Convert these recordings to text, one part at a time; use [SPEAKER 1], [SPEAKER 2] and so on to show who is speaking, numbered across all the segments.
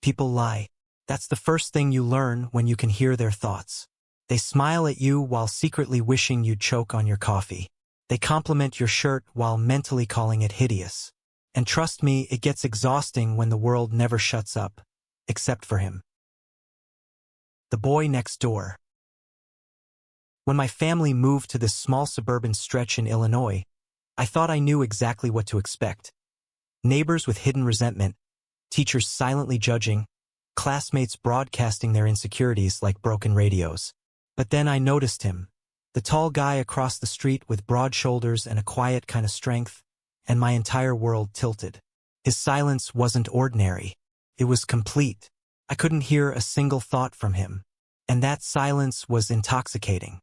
[SPEAKER 1] People lie. That's the first thing you learn when you can hear their thoughts. They smile at you while secretly wishing you'd choke on your coffee. They compliment your shirt while mentally calling it hideous. And trust me, it gets exhausting when the world never shuts up, except for him. The boy next door. When my family moved to this small suburban stretch in Illinois, I thought I knew exactly what to expect. Neighbors with hidden resentment, teachers silently judging, classmates broadcasting their insecurities like broken radios. But then I noticed him, the tall guy across the street with broad shoulders and a quiet kind of strength, and my entire world tilted. His silence wasn't ordinary. It was complete. I couldn't hear a single thought from him, and that silence was intoxicating.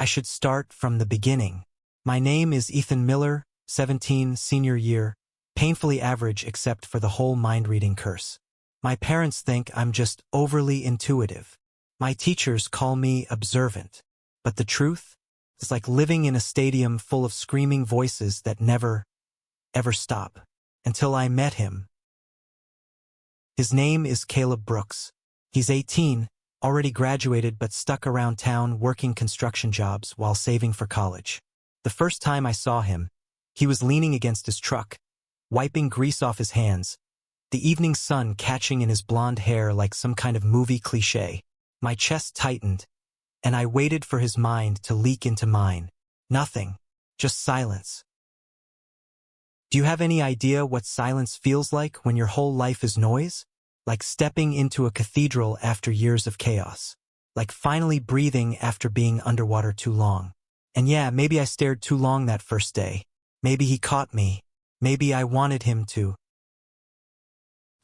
[SPEAKER 1] I should start from the beginning. My name is Ethan Miller, 17, senior year, painfully average except for the whole mind-reading curse. My parents think I'm just overly intuitive. My teachers call me observant. But the truth is like living in a stadium full of screaming voices that never, ever stop. Until I met him. His name is Caleb Brooks. He's 18, already graduated but stuck around town working construction jobs while saving for college. The first time I saw him, he was leaning against his truck, wiping grease off his hands, the evening sun catching in his blonde hair like some kind of movie cliché. My chest tightened, and I waited for his mind to leak into mine. Nothing, just silence. Do you have any idea what silence feels like when your whole life is noise? Like stepping into a cathedral after years of chaos. Like finally breathing after being underwater too long. And yeah, maybe I stared too long that first day. Maybe he caught me. Maybe I wanted him to.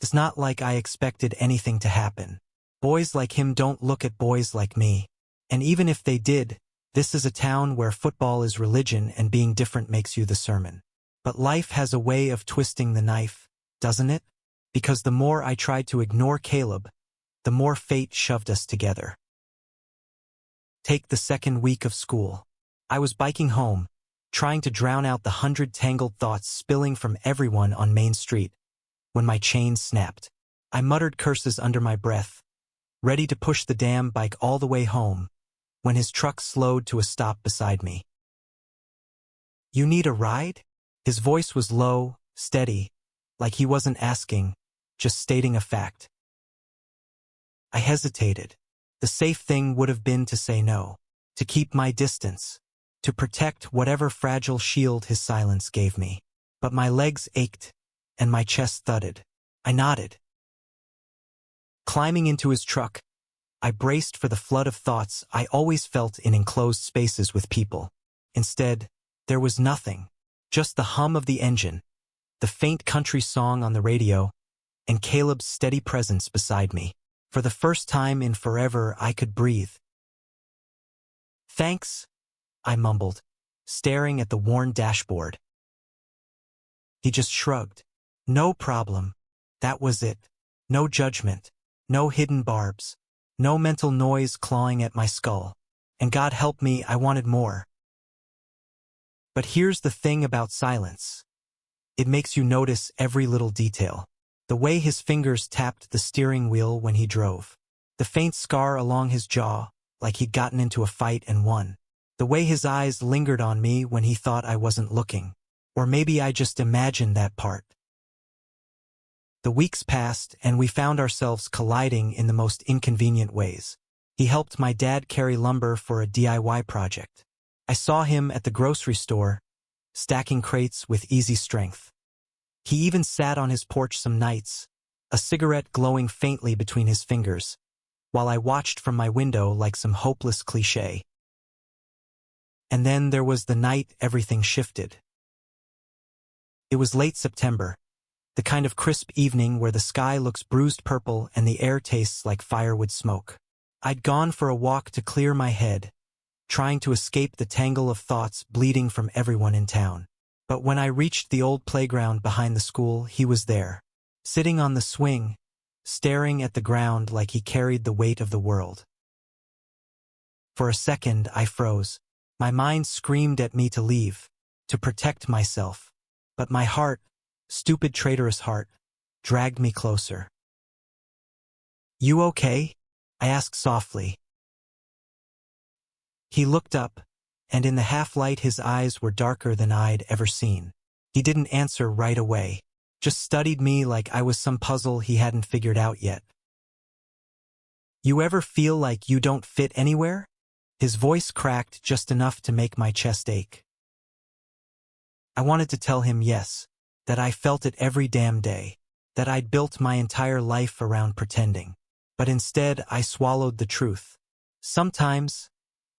[SPEAKER 1] It's not like I expected anything to happen. Boys like him don't look at boys like me. And even if they did, this is a town where football is religion and being different makes you the sermon. But life has a way of twisting the knife, doesn't it? Because the more I tried to ignore Caleb, the more fate shoved us together. Take the second week of school. I was biking home, trying to drown out the 100 tangled thoughts spilling from everyone on Main Street, when my chain snapped. I muttered curses under my breath, ready to push the damn bike all the way home, when his truck slowed to a stop beside me. "You need a ride?" His voice was low, steady, like he wasn't asking, just stating a fact. I hesitated. The safe thing would have been to say no, to keep my distance, to protect whatever fragile shield his silence gave me. But my legs ached, and my chest thudded. I nodded. Climbing into his truck, I braced for the flood of thoughts I always felt in enclosed spaces with people. Instead, there was nothing, just the hum of the engine, the faint country song on the radio, and Caleb's steady presence beside me. For the first time in forever, I could breathe. "Thanks," I mumbled, staring at the worn dashboard. He just shrugged. "No problem." That was it. No judgment. No hidden barbs. No mental noise clawing at my skull. And God help me, I wanted more. But here's the thing about silence. It makes you notice every little detail. The way his fingers tapped the steering wheel when he drove. The faint scar along his jaw, like he'd gotten into a fight and won. The way his eyes lingered on me when he thought I wasn't looking. Or maybe I just imagined that part. The weeks passed, and we found ourselves colliding in the most inconvenient ways. He helped my dad carry lumber for a DIY project. I saw him at the grocery store, stacking crates with easy strength. He even sat on his porch some nights, a cigarette glowing faintly between his fingers, while I watched from my window like some hopeless cliché. And then there was the night everything shifted. It was late September, the kind of crisp evening where the sky looks bruised purple and the air tastes like firewood smoke. I'd gone for a walk to clear my head, trying to escape the tangle of thoughts bleeding from everyone in town. But when I reached the old playground behind the school, he was there, sitting on the swing, staring at the ground like he carried the weight of the world. For a second, I froze. My mind screamed at me to leave, to protect myself. But my heart, stupid traitorous heart, dragged me closer. "You okay?" I asked softly. He looked up, and in the half-light his eyes were darker than I'd ever seen. He didn't answer right away, just studied me like I was some puzzle he hadn't figured out yet. "You ever feel like you don't fit anywhere?" His voice cracked just enough to make my chest ache. I wanted to tell him yes, that I felt it every damn day, that I'd built my entire life around pretending. But instead I swallowed the truth. "Sometimes,"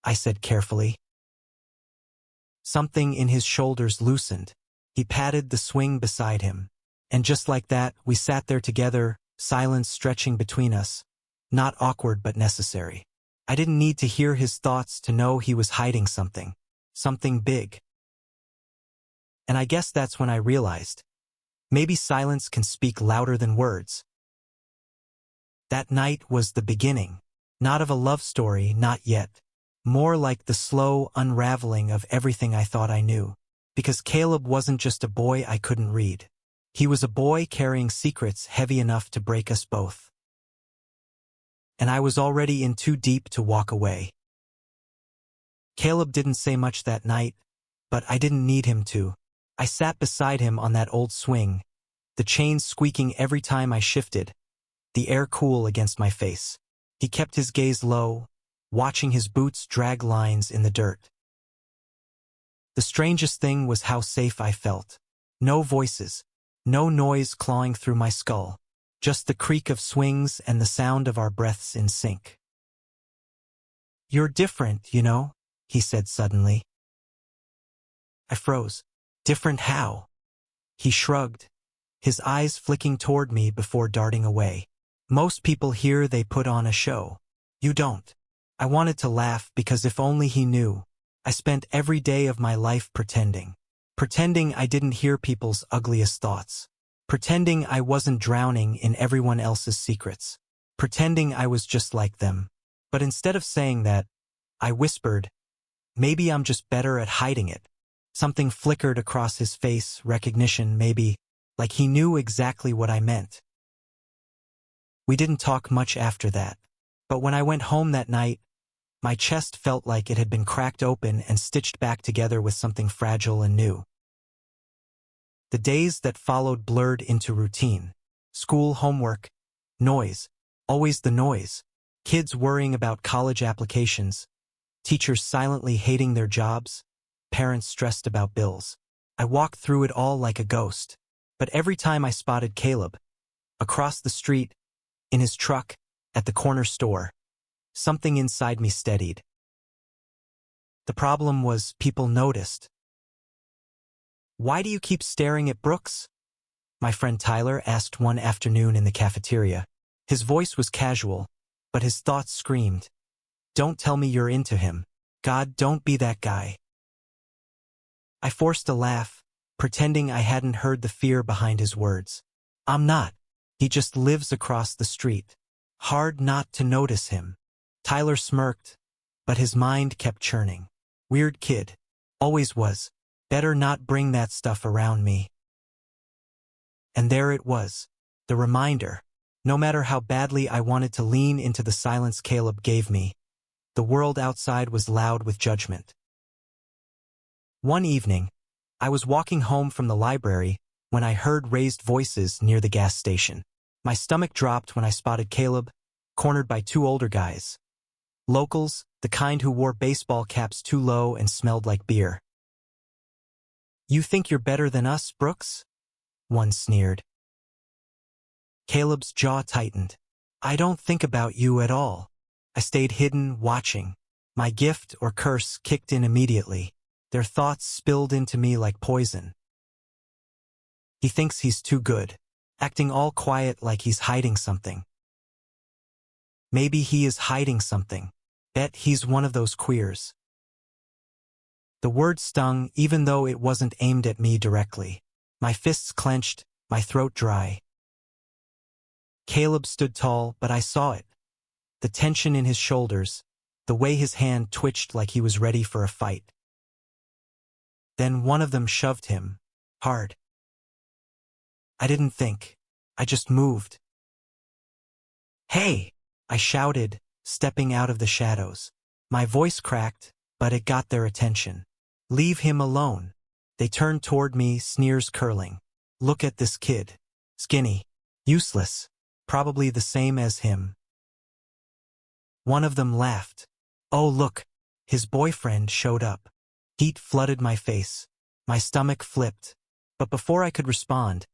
[SPEAKER 1] I said carefully. Something in his shoulders loosened. He patted the swing beside him. And just like that, we sat there together, silence stretching between us. Not awkward but necessary. I didn't need to hear his thoughts to know he was hiding something. Something big. And I guess that's when I realized, maybe silence can speak louder than words. That night was the beginning. Not of a love story, not yet. More like the slow unraveling of everything I thought I knew. Because Caleb wasn't just a boy I couldn't read. He was a boy carrying secrets heavy enough to break us both. And I was already in too deep to walk away. Caleb didn't say much that night, but I didn't need him to. I sat beside him on that old swing, the chains squeaking every time I shifted, the air cool against my face. He kept his gaze low, watching his boots drag lines in the dirt. The strangest thing was how safe I felt. No voices, no noise clawing through my skull, just the creak of swings and the sound of our breaths in sync. "You're different, you know," he said suddenly. I froze. "Different how?" He shrugged, his eyes flicking toward me before darting away. "Most people here, they put on a show. You don't." I wanted to laugh because if only he knew. I spent every day of my life pretending. Pretending I didn't hear people's ugliest thoughts. Pretending I wasn't drowning in everyone else's secrets. Pretending I was just like them. But instead of saying that, I whispered, "Maybe I'm just better at hiding it." Something flickered across his face, recognition maybe, like he knew exactly what I meant. We didn't talk much after that. But when I went home that night, my chest felt like it had been cracked open and stitched back together with something fragile and new. The days that followed blurred into routine. School, homework, noise, always the noise. Kids worrying about college applications, teachers silently hating their jobs, parents stressed about bills. I walked through it all like a ghost. But every time I spotted Caleb, across the street, in his truck, at the corner store, something inside me steadied. The problem was people noticed. "Why do you keep staring at Brooks?" my friend Tyler asked one afternoon in the cafeteria. His voice was casual, but his thoughts screamed, "Don't tell me you're into him. God, don't be that guy." I forced a laugh, pretending I hadn't heard the fear behind his words. "I'm not. He just lives across the street. Hard not to notice him." Tyler smirked, but his mind kept churning. "Weird kid. Always was. Better not bring that stuff around me." And there it was, the reminder. No matter how badly I wanted to lean into the silence Caleb gave me, the world outside was loud with judgment. One evening, I was walking home from the library when I heard raised voices near the gas station. My stomach dropped when I spotted Caleb, cornered by two older guys. Locals, the kind who wore baseball caps too low and smelled like beer. "You think you're better than us, Brooks?" one sneered. Caleb's jaw tightened. "I don't think about you at all." I stayed hidden, watching. My gift or curse kicked in immediately. Their thoughts spilled into me like poison. "He thinks he's too good, acting all quiet like he's hiding something." Maybe he is hiding something. Bet he's one of those queers. The word stung even though it wasn't aimed at me directly. My fists clenched, my throat dry. Caleb stood tall, but I saw it. The tension in his shoulders, the way his hand twitched like he was ready for a fight. Then one of them shoved him, hard. I didn't think. I just moved. Hey! I shouted, stepping out of the shadows. My voice cracked, but it got their attention. Leave him alone. They turned toward me, sneers curling. Look at this kid. Skinny. Useless. Probably the same as him. One of them laughed. Oh look, his boyfriend showed up. Heat flooded my face. My stomach flipped. But before I could respond,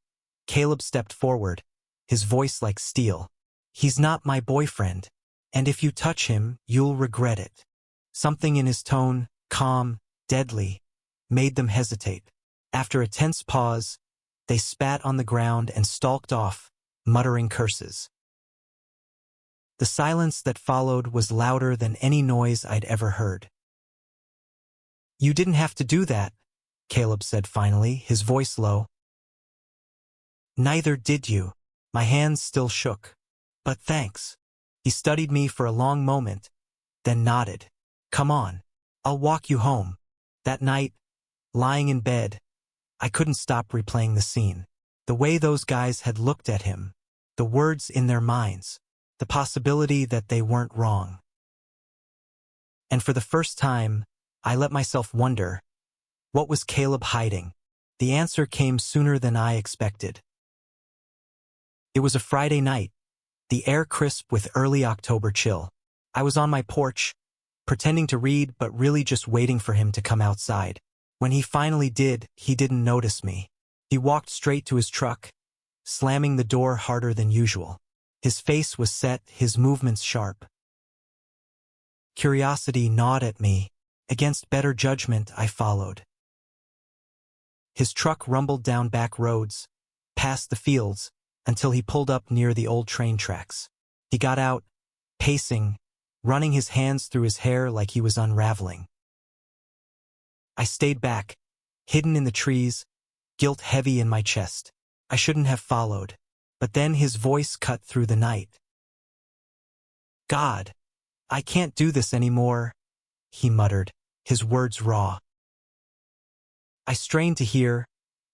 [SPEAKER 1] Caleb stepped forward, his voice like steel. He's not my boyfriend, and if you touch him, you'll regret it. Something in his tone, calm, deadly, made them hesitate. After a tense pause, they spat on the ground and stalked off, muttering curses. The silence that followed was louder than any noise I'd ever heard. You didn't have to do that, Caleb said finally, his voice low. Neither did you. My hands still shook. But thanks. He studied me for a long moment, then nodded. Come on. I'll walk you home. That night, lying in bed, I couldn't stop replaying the scene. The way those guys had looked at him, the words in their minds, the possibility that they weren't wrong. And for the first time, I let myself wonder, what was Caleb hiding? The answer came sooner than I expected. It was a Friday night, the air crisp with early October chill. I was on my porch, pretending to read but really just waiting for him to come outside. When he finally did, he didn't notice me. He walked straight to his truck, slamming the door harder than usual. His face was set, his movements sharp. Curiosity gnawed at me. Against better judgment, I followed. His truck rumbled down back roads, past the fields, until he pulled up near the old train tracks. He got out, pacing, running his hands through his hair like he was unraveling. I stayed back, hidden in the trees, guilt heavy in my chest. I shouldn't have followed. But then his voice cut through the night. God, I can't do this anymore, he muttered, his words raw. I strained to hear,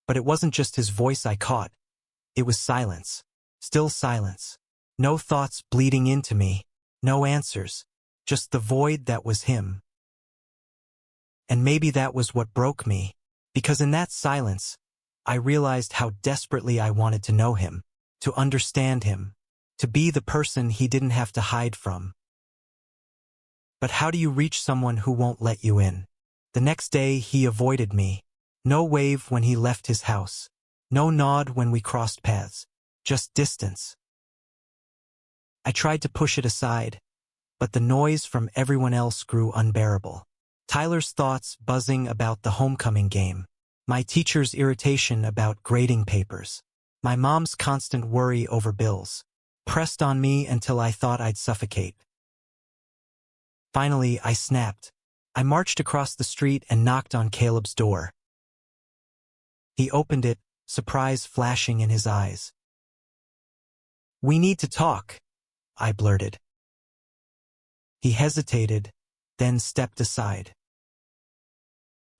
[SPEAKER 1] but it wasn't just his voice I caught. It was silence. Still silence. No thoughts bleeding into me. No answers. Just the void that was him. And maybe that was what broke me, because in that silence, I realized how desperately I wanted to know him, to understand him, to be the person he didn't have to hide from. But how do you reach someone who won't let you in? The next day he avoided me. No wave when he left his house. No nod when we crossed paths. Just distance. I tried to push it aside, but the noise from everyone else grew unbearable. Tyler's thoughts buzzing about the homecoming game. My teacher's irritation about grading papers. My mom's constant worry over bills. Pressed on me until I thought I'd suffocate. Finally, I snapped. I marched across the street and knocked on Caleb's door. He opened it, surprise flashing in his eyes. We need to talk, I blurted. He hesitated, then stepped aside.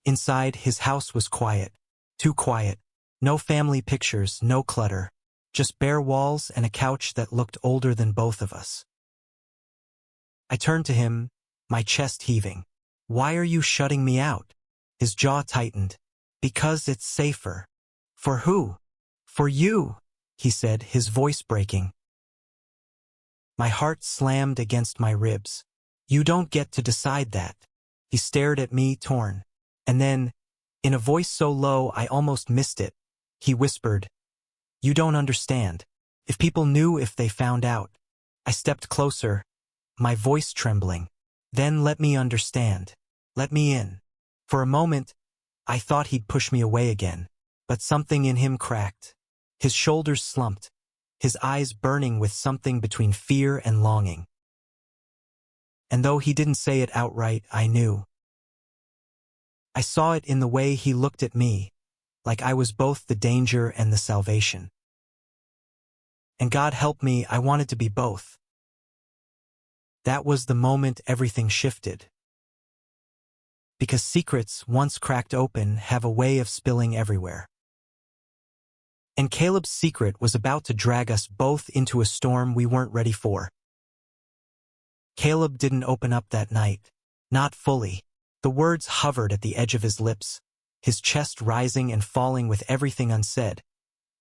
[SPEAKER 1] Inside, his house was quiet. Too quiet. No family pictures, no clutter. Just bare walls and a couch that looked older than both of us. I turned to him, my chest heaving. Why are you shutting me out? His jaw tightened. Because it's safer. For who? For you, he said, his voice breaking. My heart slammed against my ribs. You don't get to decide that. He stared at me, torn. And then, in a voice so low I almost missed it, he whispered, You don't understand. If people knew, if they found out. I stepped closer, my voice trembling. Then let me understand. Let me in. For a moment, I thought he'd push me away again. But something in him cracked. His shoulders slumped, his eyes burning with something between fear and longing. And though he didn't say it outright, I knew. I saw it in the way he looked at me, like I was both the danger and the salvation. And God help me, I wanted to be both. That was the moment everything shifted. Because secrets, once cracked open, have a way of spilling everywhere. And Caleb's secret was about to drag us both into a storm we weren't ready for. Caleb didn't open up that night. Not fully. The words hovered at the edge of his lips, his chest rising and falling with everything unsaid.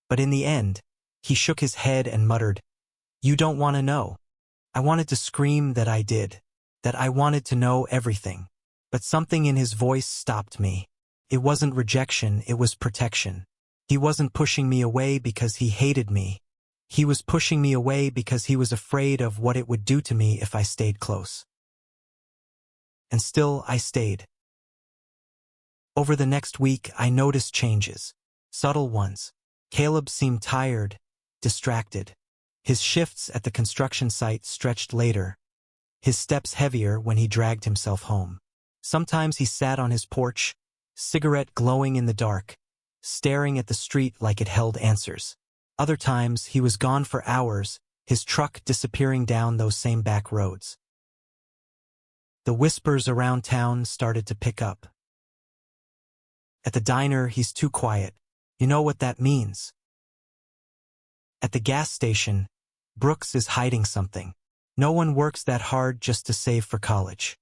[SPEAKER 1] But in the end, he shook his head and muttered, "You don't want to know." I wanted to scream that I did, that I wanted to know everything. But something in his voice stopped me. It wasn't rejection, it was protection. He wasn't pushing me away because he hated me. He was pushing me away because he was afraid of what it would do to me if I stayed close. And still, I stayed. Over the next week, I noticed changes. Subtle ones. Caleb seemed tired, distracted. His shifts at the construction site stretched later. His steps heavier when he dragged himself home. Sometimes he sat on his porch, cigarette glowing in the dark, staring at the street like it held answers. Other times, he was gone for hours, his truck disappearing down those same back roads. The whispers around town started to pick up. At the diner, he's too quiet. You know what that means. At the gas station, Brooks is hiding something. No one works that hard just to save for college.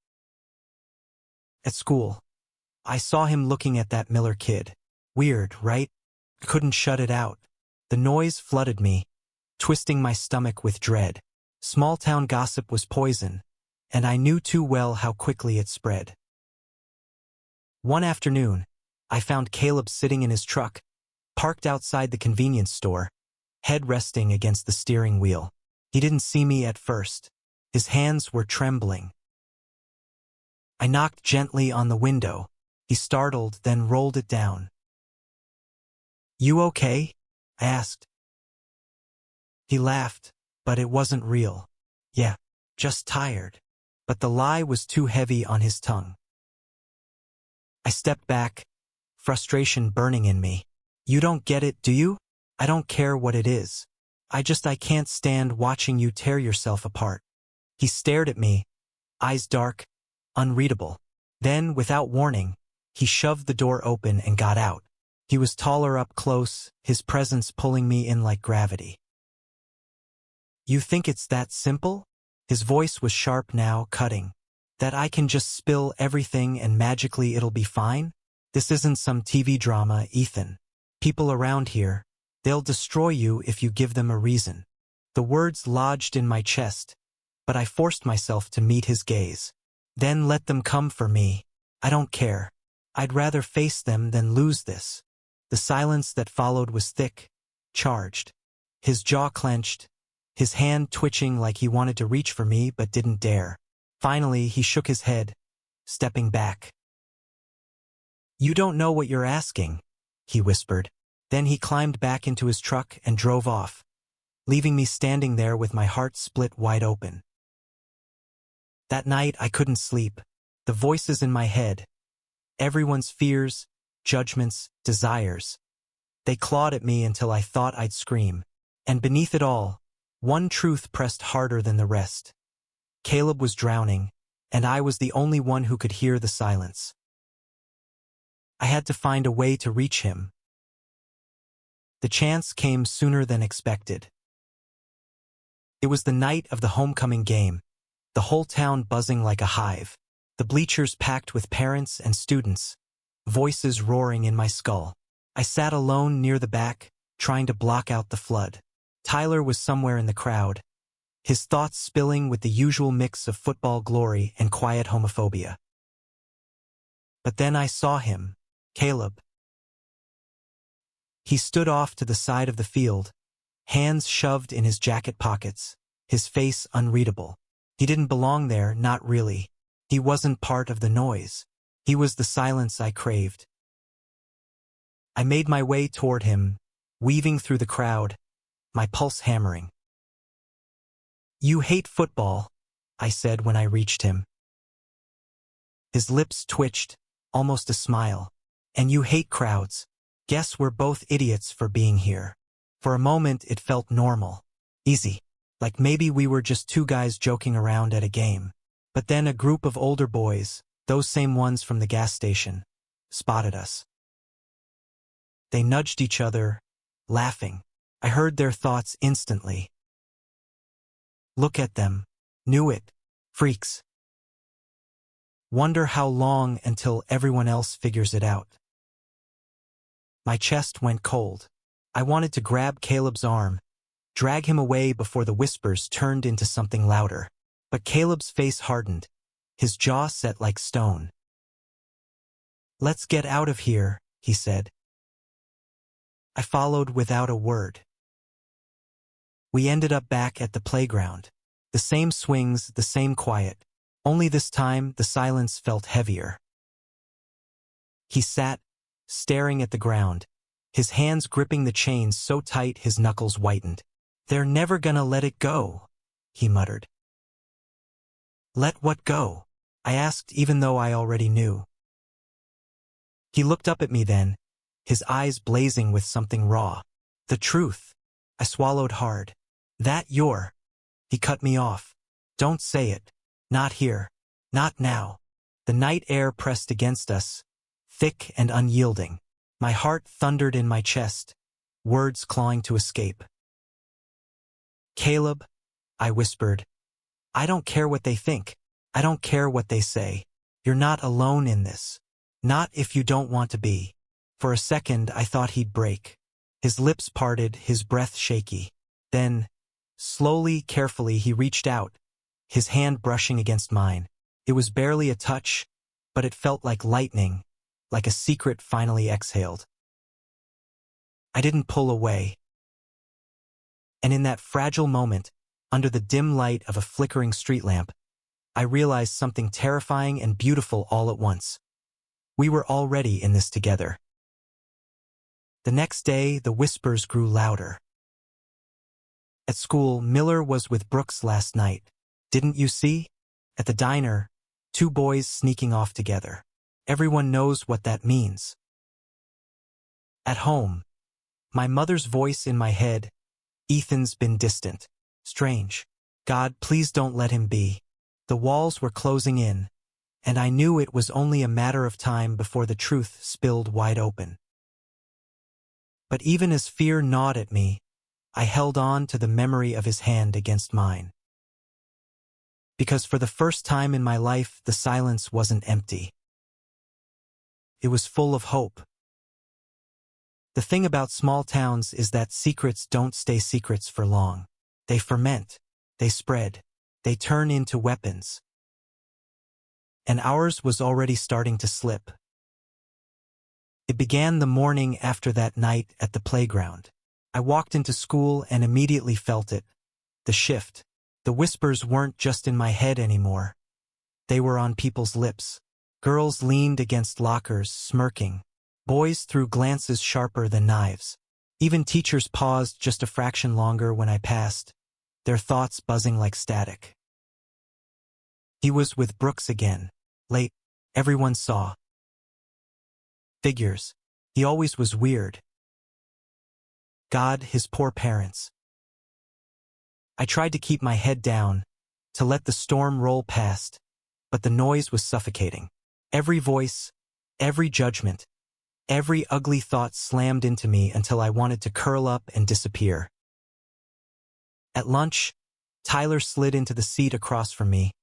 [SPEAKER 1] At school, I saw him looking at that Miller kid. Weird, right? Couldn't shut it out. The noise flooded me, twisting my stomach with dread. Small-town gossip was poison, and I knew too well how quickly it spread. One afternoon, I found Caleb sitting in his truck, parked outside the convenience store, head resting against the steering wheel. He didn't see me at first. His hands were trembling. I knocked gently on the window. He startled, then rolled it down. "You okay?" I asked. He laughed, but it wasn't real. "Yeah, just tired." But the lie was too heavy on his tongue. I stepped back, frustration burning in me. "You don't get it, do you? I don't care what it is. I can't stand watching you tear yourself apart." He stared at me, eyes dark, unreadable. Then, without warning, he shoved the door open and got out. He was taller up close, his presence pulling me in like gravity. "You think it's that simple?" His voice was sharp now, cutting. "That I can just spill everything and magically it'll be fine? This isn't some TV drama, Ethan. People around here, they'll destroy you if you give them a reason." The words lodged in my chest, but I forced myself to meet his gaze. "Then let them come for me. I don't care. I'd rather face them than lose this." The silence that followed was thick, charged. His jaw clenched, his hand twitching like he wanted to reach for me but didn't dare. Finally, he shook his head, stepping back. "You don't know what you're asking," he whispered. Then he climbed back into his truck and drove off, leaving me standing there with my heart split wide open. That night I couldn't sleep. The voices in my head, everyone's fears, judgments, desires. They clawed at me until I thought I'd scream. And beneath it all, one truth pressed harder than the rest. Caleb was drowning, and I was the only one who could hear the silence. I had to find a way to reach him. The chance came sooner than expected. It was the night of the homecoming game, the whole town buzzing like a hive, the bleachers packed with parents and students, voices roaring in my skull. I sat alone near the back, trying to block out the flood. Tyler was somewhere in the crowd, his thoughts spilling with the usual mix of football glory and quiet homophobia. But then I saw him, Caleb. He stood off to the side of the field, hands shoved in his jacket pockets, his face unreadable. He didn't belong there, not really. He wasn't part of the noise. He was the silence I craved. I made my way toward him, weaving through the crowd, my pulse hammering. "You hate football," I said when I reached him. His lips twitched, almost a smile. "And you hate crowds. Guess we're both idiots for being here." For a moment it felt normal, easy, like maybe we were just two guys joking around at a game. But then a group of older boys, those same ones from the gas station, spotted us. They nudged each other, laughing. I heard their thoughts instantly. Look at them. Knew it. Freaks. Wonder how long until everyone else figures it out. My chest went cold. I wanted to grab Caleb's arm, drag him away before the whispers turned into something louder. But Caleb's face hardened, his jaw set like stone. "Let's get out of here," he said. I followed without a word. We ended up back at the playground. The same swings, the same quiet. Only this time, the silence felt heavier. He sat, staring at the ground, his hands gripping the chains so tight his knuckles whitened. "They're never gonna let it go," he muttered. "Let what go?" I asked, even though I already knew. He looked up at me then, his eyes blazing with something raw. "The truth." I swallowed hard. "That you're—" He cut me off. "Don't say it. Not here. Not now." The night air pressed against us, thick and unyielding. My heart thundered in my chest, words clawing to escape. "Caleb," I whispered, "I don't care what they think. I don't care what they say. You're not alone in this. Not if you don't want to be." For a second, I thought he'd break. His lips parted, his breath shaky. Then, slowly, carefully, he reached out, his hand brushing against mine. It was barely a touch, but it felt like lightning, like a secret finally exhaled. I didn't pull away. And in that fragile moment, under the dim light of a flickering street lamp, I realized something terrifying and beautiful all at once. We were already in this together. The next day, the whispers grew louder. At school, Miller was with Brooks last night. Didn't you see? At the diner, two boys sneaking off together. Everyone knows what that means. At home, my mother's voice in my head, Ethan's been distant. Strange. God, please don't let him be. The walls were closing in, and I knew it was only a matter of time before the truth spilled wide open. But even as fear gnawed at me, I held on to the memory of his hand against mine. Because for the first time in my life, the silence wasn't empty. It was full of hope. The thing about small towns is that secrets don't stay secrets for long. They ferment, they spread, they turn into weapons. And ours was already starting to slip. It began the morning after that night at the playground. I walked into school and immediately felt it. The shift. The whispers weren't just in my head anymore. They were on people's lips. Girls leaned against lockers, smirking. Boys threw glances sharper than knives. Even teachers paused just a fraction longer when I passed, their thoughts buzzing like static. He was with Brooks again. Late, everyone saw. Figures. He always was weird. God, his poor parents. I tried to keep my head down, to let the storm roll past, but the noise was suffocating. Every voice, every judgment, every ugly thought slammed into me until I wanted to curl up and disappear. At lunch, Tyler slid into the seat across from me,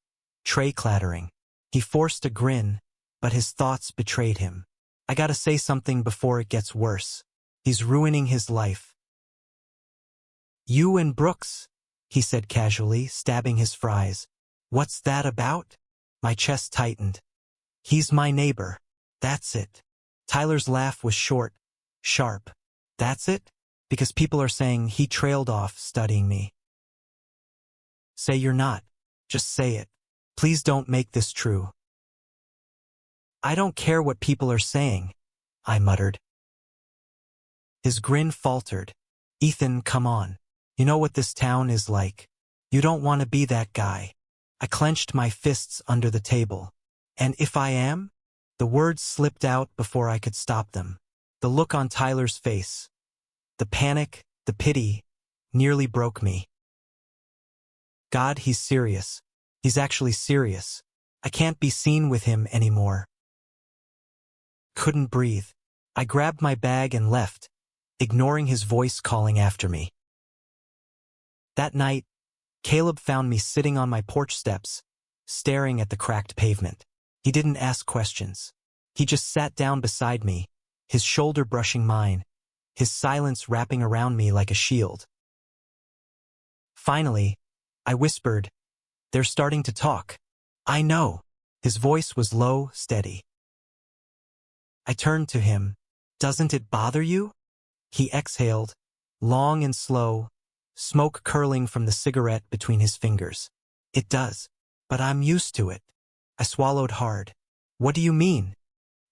[SPEAKER 1] tray clattering. He forced a grin, but his thoughts betrayed him. I gotta say something before it gets worse. He's ruining his life. "You and Brooks," he said casually, stabbing his fries. "What's that about?" My chest tightened. "He's my neighbor. That's it." Tyler's laugh was short, sharp. "That's it? Because people are saying he trailed off studying me." "Say you're not. Just say it. Please don't make this true." "I don't care what people are saying," I muttered. His grin faltered. "Ethan, come on. You know what this town is like. You don't want to be that guy." I clenched my fists under the table. "And if I am?" The words slipped out before I could stop them. The look on Tyler's face, the panic, the pity, nearly broke me. God, he's serious. He's actually serious. I can't be seen with him anymore. Couldn't breathe. I grabbed my bag and left, ignoring his voice calling after me. That night, Caleb found me sitting on my porch steps, staring at the cracked pavement. He didn't ask questions. He just sat down beside me, his shoulder brushing mine, his silence wrapping around me like a shield. Finally, I whispered, "They're starting to talk." "I know." His voice was low, steady. I turned to him. "Doesn't it bother you?" He exhaled, long and slow, smoke curling from the cigarette between his fingers. "It does, but I'm used to it." I swallowed hard. "What do you mean?"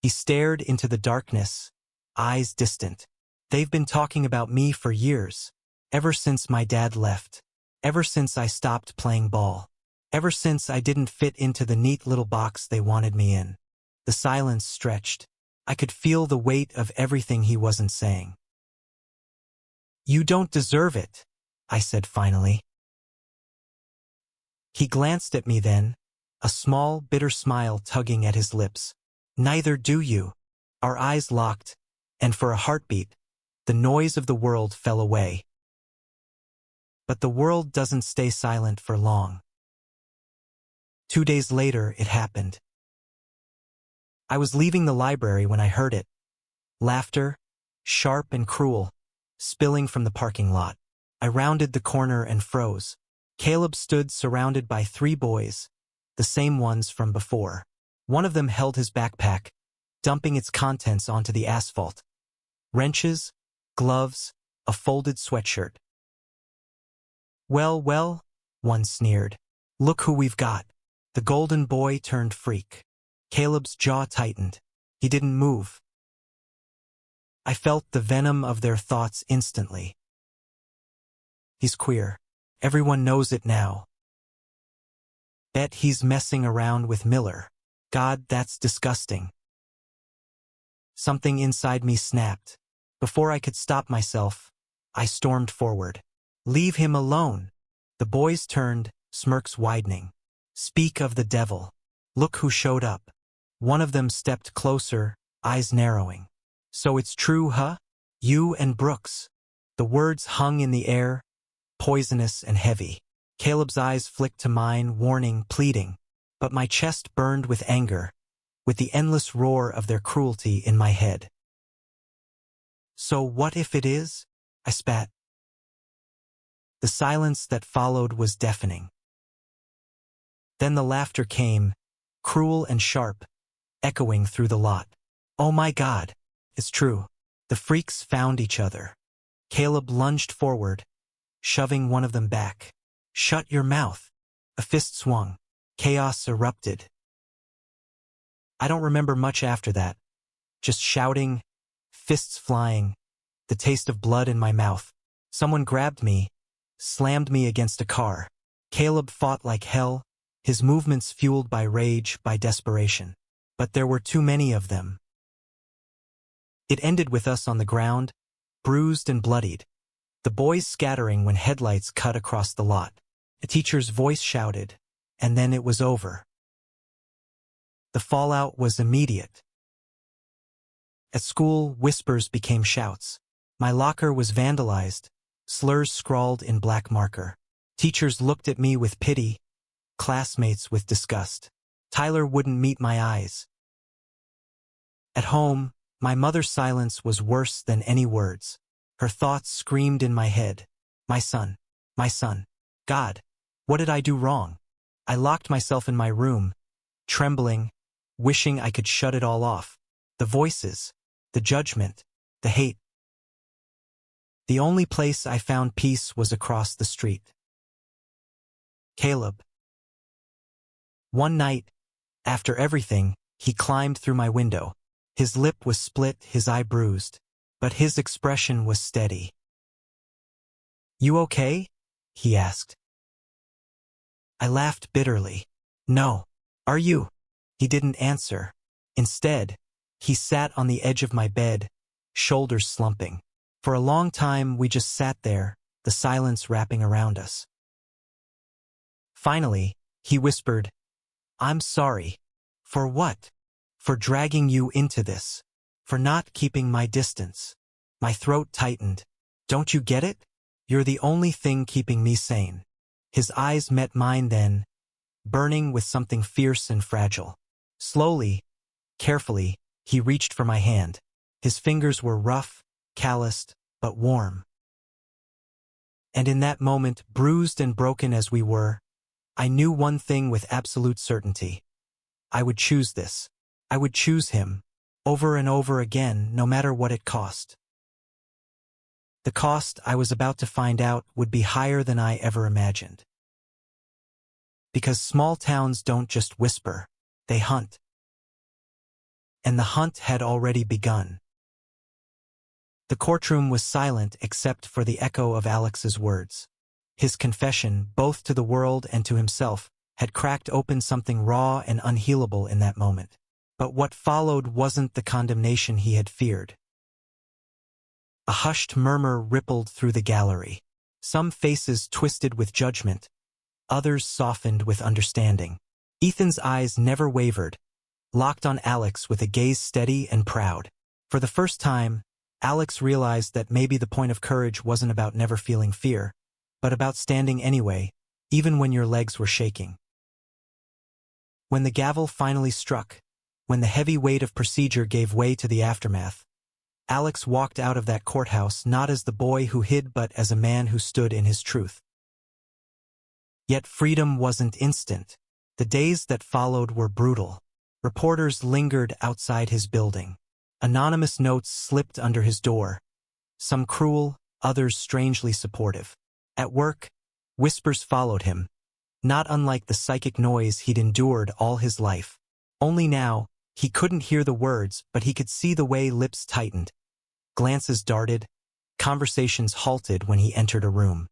[SPEAKER 1] He stared into the darkness, eyes distant. "They've been talking about me for years, ever since my dad left, ever since I stopped playing ball, ever since I didn't fit into the neat little box they wanted me in." The silence stretched. I could feel the weight of everything he wasn't saying. "You don't deserve it," I said finally. He glanced at me then, a small, bitter smile tugging at his lips. "Neither do you." Our eyes locked, and for a heartbeat, the noise of the world fell away. But the world doesn't stay silent for long. 2 days later, it happened. I was leaving the library when I heard it. Laughter, sharp and cruel, spilling from the parking lot. I rounded the corner and froze. Caleb stood surrounded by 3 boys, the same ones from before. One of them held his backpack, dumping its contents onto the asphalt. Wrenches, gloves, a folded sweatshirt. Well, one sneered. "Look who we've got." The golden boy turned freak. Caleb's jaw tightened. He didn't move. I felt the venom of their thoughts instantly. "He's queer. Everyone knows it now. Bet he's messing around with Miller. God, that's disgusting." Something inside me snapped. Before I could stop myself, I stormed forward. "Leave him alone." The boys turned, smirks widening. "Speak of the devil. Look who showed up." One of them stepped closer, eyes narrowing. "So it's true, huh? You and Brooks." The words hung in the air, poisonous and heavy. Caleb's eyes flicked to mine, warning, pleading. But my chest burned with anger, with the endless roar of their cruelty in my head. "So what if it is?" I spat. The silence that followed was deafening. Then the laughter came, cruel and sharp, echoing through the lot. "Oh my God, it's true." The freaks found each other. Caleb lunged forward, shoving one of them back. "Shut your mouth." A fist swung. Chaos erupted. I don't remember much after that. Just shouting, fists flying, the taste of blood in my mouth. Someone grabbed me, slammed me against a car. Caleb fought like hell, his movements fueled by rage, by desperation. But there were too many of them. It ended with us on the ground, bruised and bloodied. The boys scattering when headlights cut across the lot. A teacher's voice shouted, and then it was over. The fallout was immediate. At school, whispers became shouts. My locker was vandalized, slurs scrawled in black marker. Teachers looked at me with pity, classmates with disgust. Tyler wouldn't meet my eyes. At home, my mother's silence was worse than any words. Her thoughts screamed in my head. My son. My son. God, what did I do wrong? I locked myself in my room, trembling, wishing I could shut it all off. The voices, the judgment, the hate. The only place I found peace was across the street. Caleb. One night, after everything, he climbed through my window. His lip was split, his eye bruised, but his expression was steady. "You okay?" he asked. I laughed bitterly. "No. Are you?" He didn't answer. Instead, he sat on the edge of my bed, shoulders slumping. For a long time, we just sat there, the silence wrapping around us. Finally, he whispered, "I'm sorry." "For what?" "For dragging you into this. For not keeping my distance." My throat tightened. Don't you get it? You're the only thing keeping me sane. His eyes met mine then, burning with something fierce and fragile. Slowly, carefully, he reached for my hand. His fingers were rough, calloused, but warm. And in that moment, bruised and broken as we were, I knew one thing with absolute certainty. I would choose this. I would choose him, over and over again, no matter what it cost. The cost, I was about to find out, would be higher than I ever imagined. Because small towns don't just whisper, they hunt. And the hunt had already begun. The courtroom was silent except for the echo of Alex's words. His confession, both to the world and to himself, had cracked open something raw and unhealable in that moment. But what followed wasn't the condemnation he had feared. A hushed murmur rippled through the gallery. Some faces twisted with judgment, others softened with understanding. Ethan's eyes never wavered, locked on Alex with a gaze steady and proud. For the first time, Alex realized that maybe the point of courage wasn't about never feeling fear, but about standing anyway, even when your legs were shaking. When the gavel finally struck, when the heavy weight of procedure gave way to the aftermath, Alex walked out of that courthouse not as the boy who hid but as a man who stood in his truth. Yet freedom wasn't instant. The days that followed were brutal. Reporters lingered outside his building. Anonymous notes slipped under his door, some cruel, others strangely supportive. At work, whispers followed him, not unlike the psychic noise he'd endured all his life. Only now, he couldn't hear the words, but he could see the way lips tightened. Glances darted, conversations halted when he entered a room.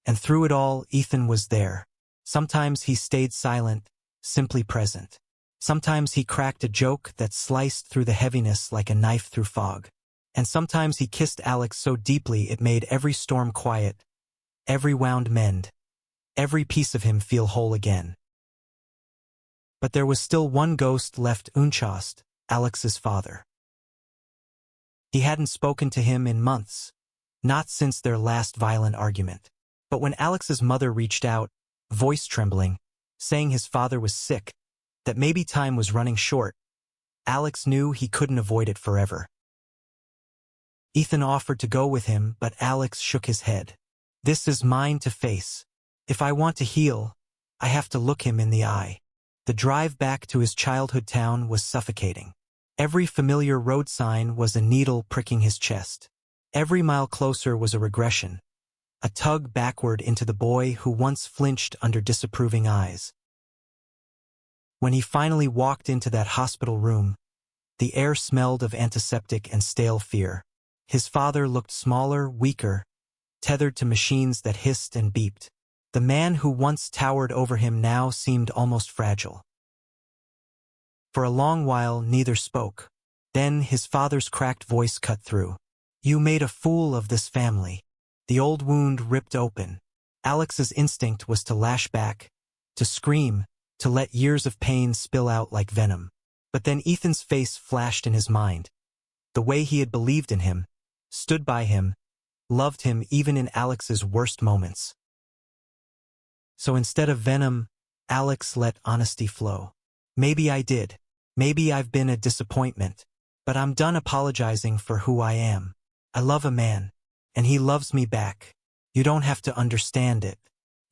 [SPEAKER 1] And through it all, Ethan was there. Sometimes he stayed silent, simply present. Sometimes he cracked a joke that sliced through the heaviness like a knife through fog. And sometimes he kissed Alex so deeply it made every storm quiet, every wound mend, every piece of him feel whole again. But there was still one ghost left unchased, Alex's father. He hadn't spoken to him in months, not since their last violent argument. But when Alex's mother reached out, voice trembling, saying his father was sick, that maybe time was running short, Alex knew he couldn't avoid it forever. Ethan offered to go with him, but Alex shook his head. This is mine to face. If I want to heal, I have to look him in the eye. The drive back to his childhood town was suffocating. Every familiar road sign was a needle pricking his chest. Every mile closer was a regression, a tug backward into the boy who once flinched under disapproving eyes. When he finally walked into that hospital room, the air smelled of antiseptic and stale fear. His father looked smaller, weaker, tethered to machines that hissed and beeped. The man who once towered over him now seemed almost fragile. For a long while, neither spoke. Then his father's cracked voice cut through. You made a fool of this family. The old wound ripped open. Alex's instinct was to lash back, to scream, to let years of pain spill out like venom. But then Ethan's face flashed in his mind. The way he had believed in him, stood by him, loved him even in Alex's worst moments. So instead of venom, Alex let honesty flow. Maybe I did. Maybe I've been a disappointment. But I'm done apologizing for who I am. I love a man, and he loves me back. You don't have to understand it.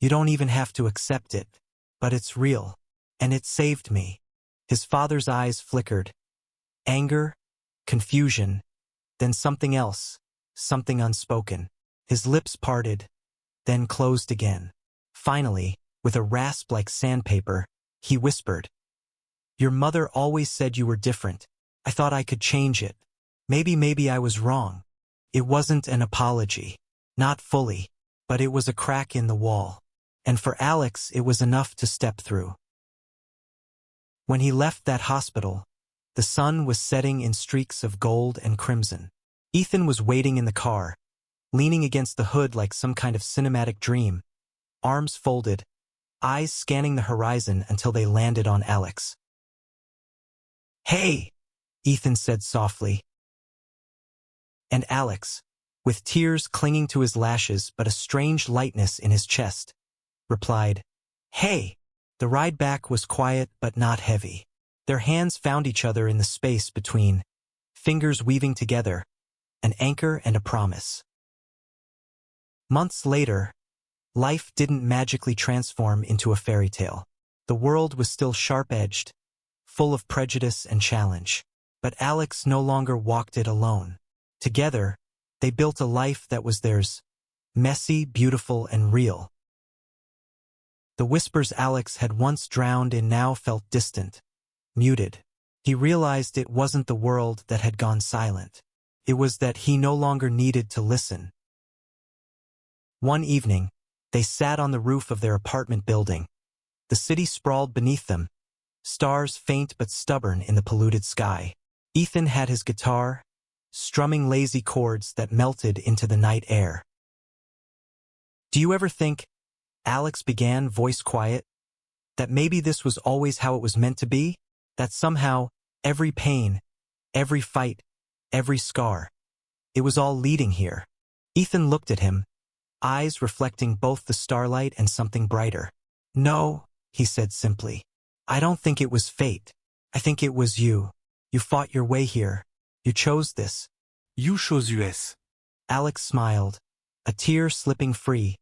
[SPEAKER 1] You don't even have to accept it. But it's real, and it saved me. His father's eyes flickered. Anger, confusion, then something else, something unspoken. His lips parted, then closed again. Finally, with a rasp like sandpaper, he whispered, Your mother always said you were different. I thought I could change it. Maybe I was wrong. It wasn't an apology. Not fully, but it was a crack in the wall. And for Alex, it was enough to step through. When he left that hospital, the sun was setting in streaks of gold and crimson. Ethan was waiting in the car, leaning against the hood like some kind of cinematic dream, arms folded, eyes scanning the horizon until they landed on Alex. Hey, Ethan said softly. And Alex, with tears clinging to his lashes but a strange lightness in his chest, replied, "Hey!" The ride back was quiet but not heavy. Their hands found each other in the space between, fingers weaving together, an anchor and a promise. Months later, life didn't magically transform into a fairy tale. The world was still sharp-edged, full of prejudice and challenge. But Alex no longer walked it alone. Together, they built a life that was theirs, messy, beautiful, and real. The whispers Alex had once drowned in now felt distant, muted. He realized it wasn't the world that had gone silent. It was that he no longer needed to listen. One evening, they sat on the roof of their apartment building. The city sprawled beneath them, stars faint but stubborn in the polluted sky. Ethan had his guitar, strumming lazy chords that melted into the night air. "Do you ever think," Alex began, voice quiet, "that maybe this was always how it was meant to be? That somehow, every pain, every fight, every scar, it was all leading here?" Ethan looked at him, eyes reflecting both the starlight and something brighter. "No," he said simply. "I don't think it was fate. I think it was you. You fought your way here. You chose this."
[SPEAKER 2] You chose US.
[SPEAKER 1] Alex smiled, a tear slipping free,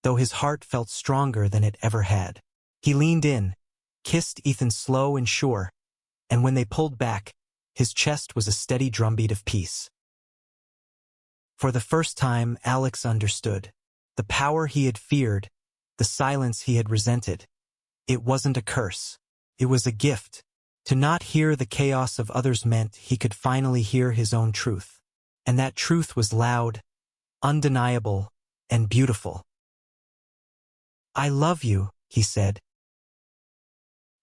[SPEAKER 1] though his heart felt stronger than it ever had. He leaned in, kissed Ethan slow and sure, and when they pulled back, his chest was a steady drumbeat of peace. For the first time, Alex understood. The power he had feared, the silence he had resented. It wasn't a curse. It was a gift. To not hear the chaos of others meant he could finally hear his own truth. And that truth was loud, undeniable, and beautiful. "I love you," he said.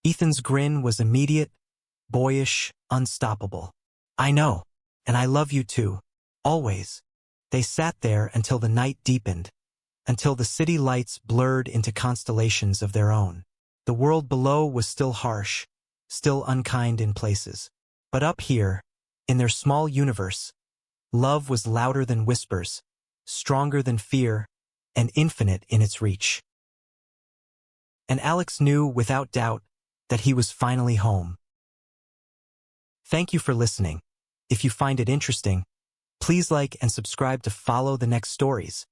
[SPEAKER 1] Ethan's grin was immediate, boyish, unstoppable. "I know, and I love you too. Always." They sat there until the night deepened, until the city lights blurred into constellations of their own. The world below was still harsh, still unkind in places. But up here, in their small universe, love was louder than whispers, stronger than fear, and infinite in its reach. And Alex knew, without doubt, that he was finally home. Thank you for listening. If you find it interesting, please like and subscribe to follow the next stories.